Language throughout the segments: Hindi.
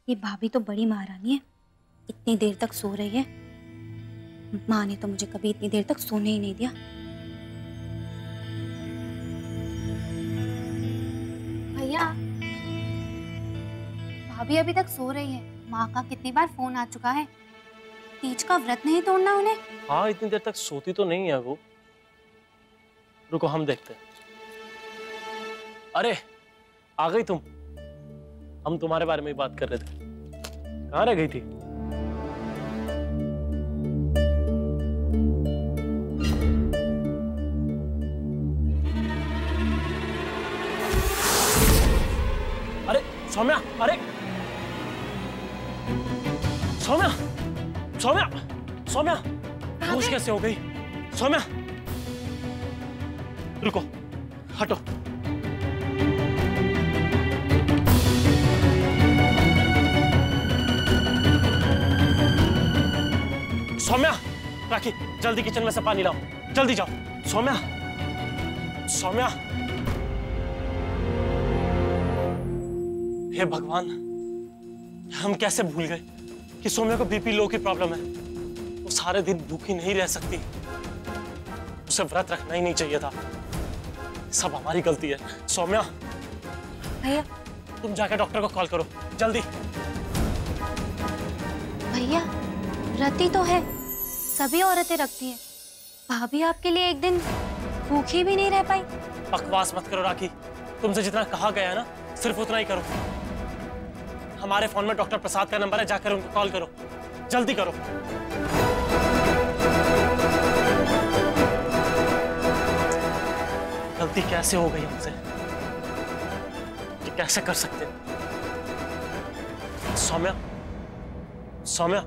ये भाभी तो बड़ी महारानी है, इतनी देर तक सो रही है। माँ ने तो मुझे कभी इतनी देर तक सोने ही नहीं दिया। भैया, भाभी अभी तक सो रही है। माँ का कितनी बार फोन आ चुका है। तीज का व्रत नहीं तोड़ना उन्हें। हाँ, इतनी देर तक सोती तो नहीं है वो। रुको हम देखते हैं। अरे आ गई तुम। हम तुम्हारे बारे में ही बात कर रहे थे। कहाँ रह गई थी? अरे सौम्या, अरे सौम्या, सौम्या, सौम्या, होश कैसे हो गई? सौम्या, रुको, हटो। सौम्या, राखी, जल्दी किचन में से पानी लाओ, जल्दी जाओ। सौम्या, सौम्या, हे भगवान, हम कैसे भूल गए कि सौम्या को बीपी लो की प्रॉब्लम है। वो सारे दिन भूखी नहीं रह सकती। उसे व्रत रखना ही नहीं चाहिए था। सब हमारी गलती है। सौम्या, भैया, तुम जाकर डॉक्टर को कॉल करो, जल्दी। भैया, व्रत तो है, सभी औरतें रखती हैं। भाभी आपके लिए एक दिन भूखी भी नहीं रह पाई। बकवास मत करो राखी। तुमसे जितना कहा गया है ना, सिर्फ उतना ही करो। हमारे फोन में डॉक्टर प्रसाद का नंबर है, जाकर उनको कॉल करो, जल्दी करो। गलती कैसे हो गई हमसे? ये कैसे कर सकते हैं? Soumya, Soumya,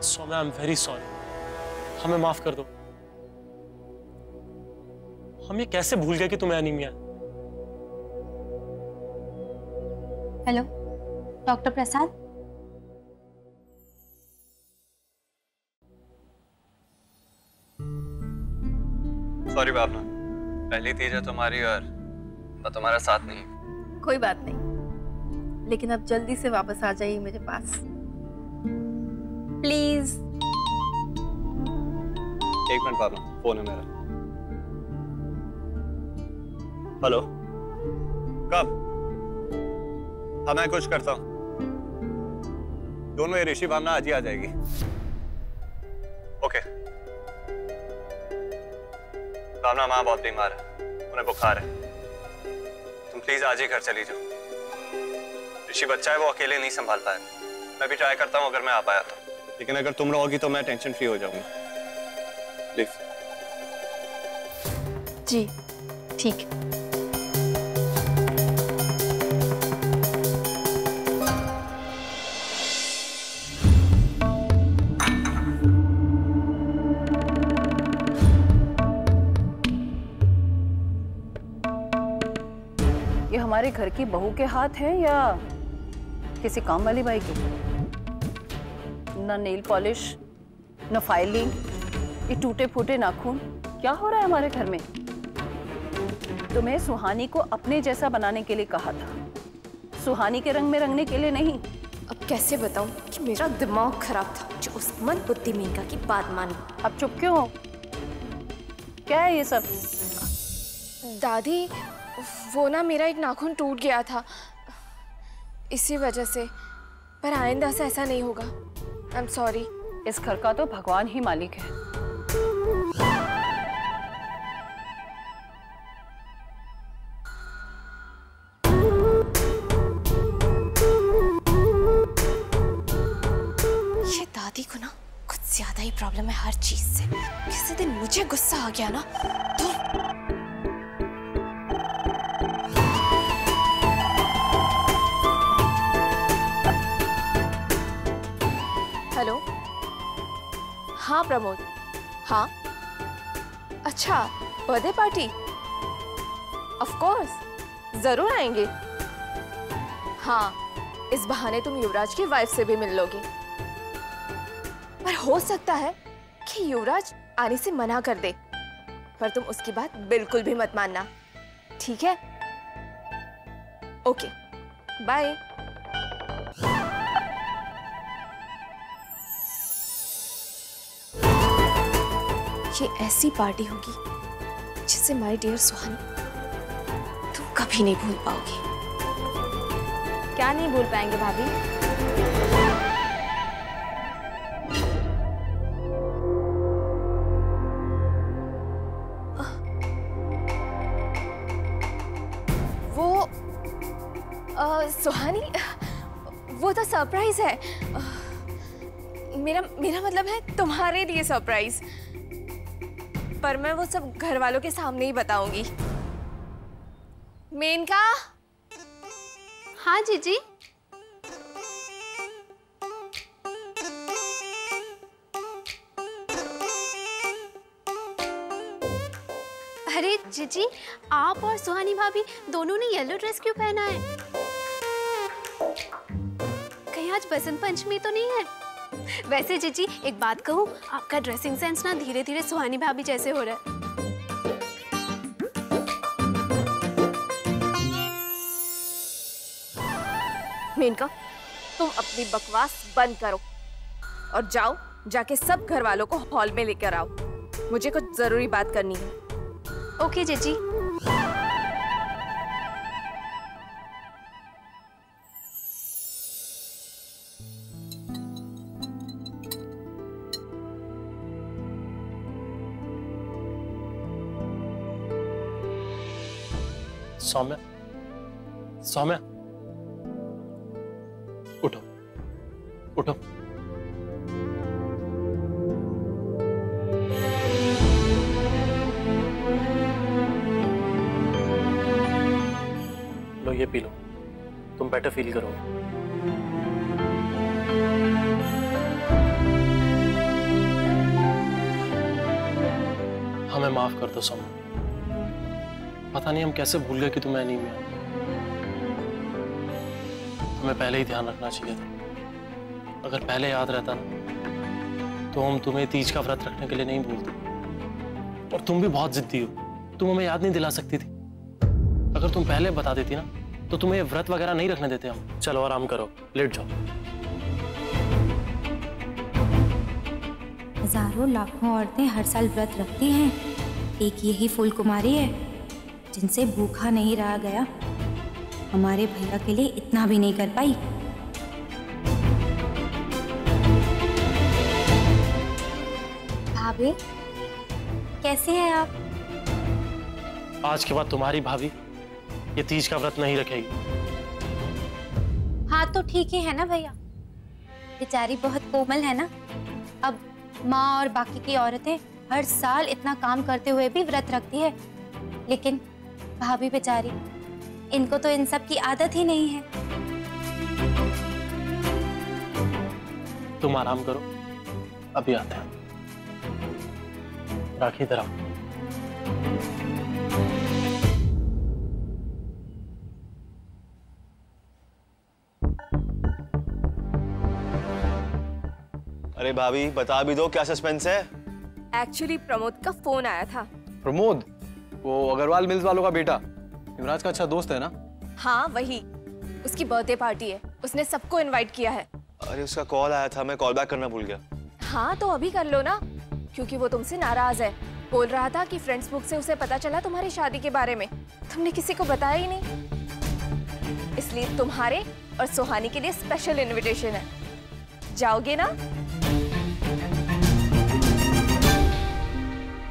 Soumya, I am very sorry. हमें माफ कर दो। हम ये कैसे भूल गए कि तुम्हें एनीमिया है? हेलो, डॉक्टर प्रसाद। सॉरी भावना, पहली तीज है तुम्हारी और मैं तुम्हारा साथ नहीं। कोई बात नहीं, लेकिन अब जल्दी से वापस आ जाइए मेरे पास, प्लीज। एक मिनट भावना, फोन है मेरा। हेलो, कब? हाँ मैं कुछ करता हूँ। दोनों ये ऋषि भावना आज ही आ जाएगी। ओके। भावना माँ बहुत बीमार है, उन्हें बुखार है। तुम प्लीज आज ही घर चली जाओ। ऋषि बच्चा है, वो अकेले नहीं संभाल पाएगा। मैं भी ट्राई करता हूँ अगर मैं आ पाया तो, लेकिन अगर तुम रहोगी तो मैं टेंशन फ्री हो जाऊंगी। प्लीज। जी ठीक। ये हमारे घर की बहू के हाथ है या किसी काम वाली बाई की? ना नेल पॉलिश, ना फाइलिंग, ये टूटे फूटे नाखून, क्या हो रहा है हमारे घर में? तुम्हें सुहानी को अपने जैसा बनाने के लिए कहा था, सुहानी के रंग में रंगने के लिए नहीं। अब कैसे बताऊं कि मेरा दिमाग खराब था जो उस मंद बुद्धि मीनका की बात मानी। अब चुप क्यों हो? क्या है ये सब? दादी, वो ना मेरा एक नाखून टूट गया था, इसी वजह से। पर आइंदा से ऐसा नहीं होगा। I am sorry. इस घर का तो भगवान ही मालिक है। ये दादी को ना कुछ ज्यादा ही प्रॉब्लम है हर चीज से। किसी दिन मुझे गुस्सा आ गया ना तो। हेलो, हाँ प्रमोद, हाँ अच्छा, बर्थडे पार्टी? ऑफ कोर्स, जरूर आएंगे। हाँ, इस बहाने तुम युवराज की वाइफ से भी मिल लोगे। पर हो सकता है कि युवराज आने से मना कर दे, पर तुम उसकी बात बिल्कुल भी मत मानना, ठीक है? Okay, bye. ये ऐसी पार्टी होगी जिसे माय डियर सुहानी तुम कभी नहीं भूल पाओगी। क्या नहीं भूल पाएंगे भाभी? सुहानी, वो तो सरप्राइज है। मेरा मतलब है तुम्हारे लिए सरप्राइज, पर मैं वो सब घर वालों के सामने ही बताऊंगी। मेनका। हाँ जीजी। अरे जीजी, आप और सुहानी भाभी दोनों ने येलो ड्रेस क्यों पहना है? कहीं आज बसंत पंचमी तो नहीं है? वैसे जीजी एक बात कहूँ, आपका ड्रेसिंग सेंस ना धीरे धीरे सुहानी भाभी जैसे हो रहा है। मेनका, तुम अपनी बकवास बंद करो और जाओ, जाके सब घर वालों को हॉल में लेकर आओ। मुझे कुछ जरूरी बात करनी है। ओके जीजी। सौम्या, सौम्या, उठो, उठो। लो ये पी लो, तुम बेटर फील करोगे। हमें माफ कर दो सौम्या, पता नहीं हम कैसे भूल गए कि तुम्हें एनीमिया है। हमें पहले ही ध्यान रखना चाहिए था। अगर पहले याद रहता ना तो हम तुम्हें तीज का व्रत रखने के लिए नहीं भूलते। और तुम भी बहुत जिद्दी हो, तुम हमें याद नहीं दिला सकती थी। अगर तुम पहले बता देती ना तो तुम्हें व्रत वगैरह नहीं रखने देते हम। चलो आराम करो, लेट जाओ। हजारों लाखों औरतें हर साल व्रत रखती हैं, एक यही फूल कुमारी है जिनसे भूखा नहीं रहा गया। हमारे भैया के लिए इतना भी नहीं कर पाई। भाभी कैसे हैं आप? आज के बाद तुम्हारी भाभी ये तीज का व्रत नहीं रखेगी। हाँ तो ठीक ही है ना भैया, बेचारी बहुत कोमल है ना। अब माँ और बाकी की औरतें हर साल इतना काम करते हुए भी व्रत रखती है, लेकिन भाभी बेचारी, इनको तो इन सब की आदत ही नहीं है। तुम आराम करो, अभी आते हैं। राखी इधर आओ। अरे भाभी बता भी दो, क्या सस्पेंस है? एक्चुअली प्रमोद का फोन आया था। प्रमोद, वो अग्रवाल मिल्स वालों का बेटा, युवराज का अच्छा दोस्त है ना? हाँ वही, उसकी बर्थडे पार्टी है, उसने सबको इनवाइट किया है। अरे उसका कॉल आया था, मैं कॉल बैक करना भूल गया। हाँ तो अभी कर लो ना, क्योंकि वो तुमसे नाराज है। बोल रहा था कि फ्रेंड्स बुक से उसे पता चला तुम्हारी शादी के बारे में, तुमने किसी को बताया ही नहीं, इसलिए तुम्हारे और सुहानी के लिए स्पेशल इनविटेशन है। जाओगे ना?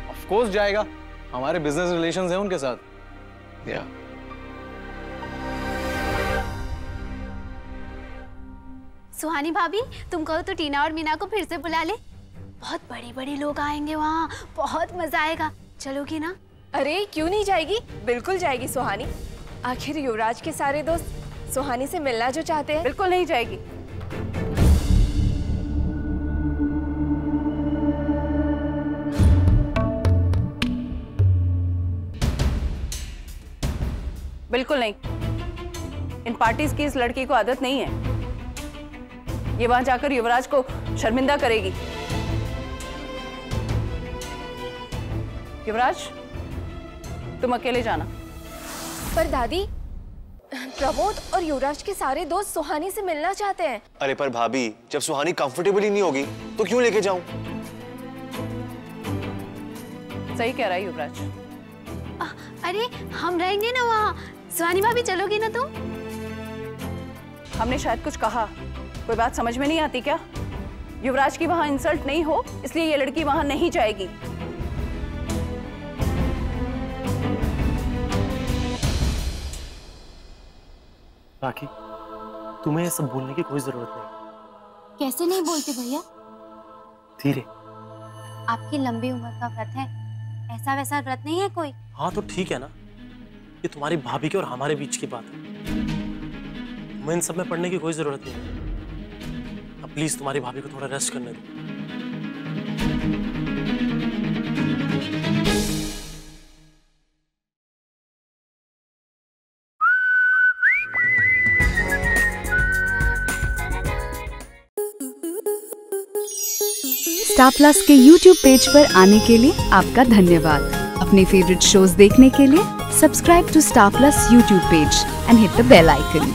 ऑफ कोर्स जाएगा, हमारे बिजनेस रिलेशंस हैं उनके साथ। या सुहानी भाभी, तुम कहो तो टीना और मीना को फिर से बुला ले। बहुत बड़े बड़े लोग आएंगे वहाँ, बहुत मजा आएगा। चलोगी ना? अरे क्यों नहीं जाएगी, बिल्कुल जाएगी सुहानी। आखिर युवराज के सारे दोस्त सुहानी से मिलना जो चाहते हैं। बिल्कुल नहीं जाएगी। बिल्कुल नहीं, इन पार्टीज की इस लड़की को आदत नहीं है। ये वहां जाकर युवराज को शर्मिंदा करेगी। युवराज, तुम अकेले जाना। पर दादी, प्रमोद और युवराज के सारे दोस्त सुहानी से मिलना चाहते हैं। अरे पर भाभी, जब सुहानी कंफर्टेबल ही नहीं होगी तो क्यों लेके जाऊं? सही कह रहा है युवराज। अरे हम रहेंगे ना वहाँ। सुहानी भाभी चलोगी ना तुम? हमने शायद कुछ कहा, कोई बात समझ में नहीं आती क्या? युवराज की वहां इंसल्ट नहीं हो इसलिए ये लड़की वहां नहीं जाएगी। राखी, तुम्हें ये सब बोलने की कोई जरूरत नहीं। कैसे नहीं बोलते भैया? धीरे। आपकी लंबी उम्र का व्रत है, ऐसा वैसा व्रत नहीं है कोई। हाँ तो ठीक है ना, ये तुम्हारी भाभी के और हमारे बीच की बात है, तुम्हें इन सब में पढ़ने की कोई जरूरत नहीं है। अब प्लीज तुम्हारी भाभी को थोड़ा रेस्ट करने दो। स्टार प्लस के YouTube पेज पर आने के लिए आपका धन्यवाद। अपने फेवरेट शोज देखने के लिए subscribe to Star Plus YouTube page and hit the bell icon.